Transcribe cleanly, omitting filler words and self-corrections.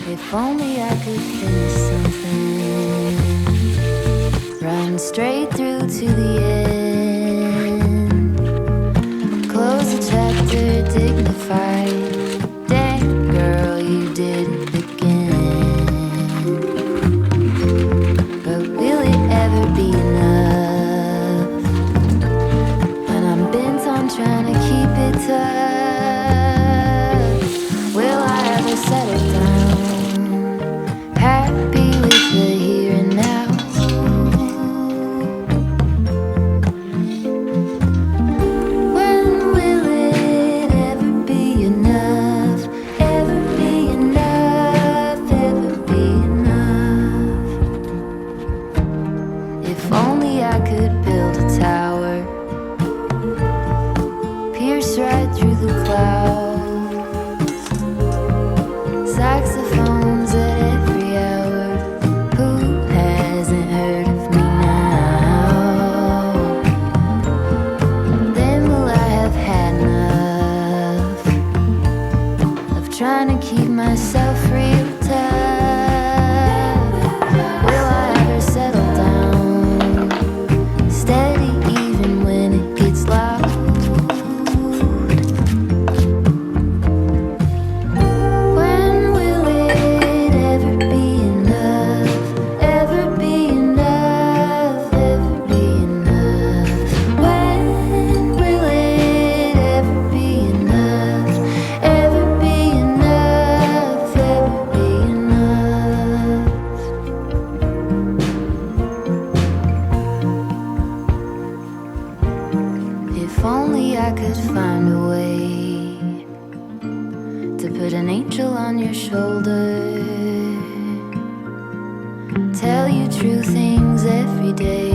If only I could finish something, run straight through to the end, close the chapter dignified. Dang girl, you did it again. But will it ever be enough when I'm bent on trying to keep it tough? Will I ever settle down, happy with the here and now? When will it ever be enough? Ever be enough? Ever be enough? If only I could build a tower, pierce right through the clouds, saxophones at every hour. Who hasn't heard of me now? Then will I have had enough of trying to keep myself real tough? Will I ever settle down, steady even when it gets loud? When will it ever be enough? Ever be enough? Ever be enough? When will it ever be enough? Ever be enough? Ever be enough? If only I could find a way to put an angel on your shoulder, tell you true things every day.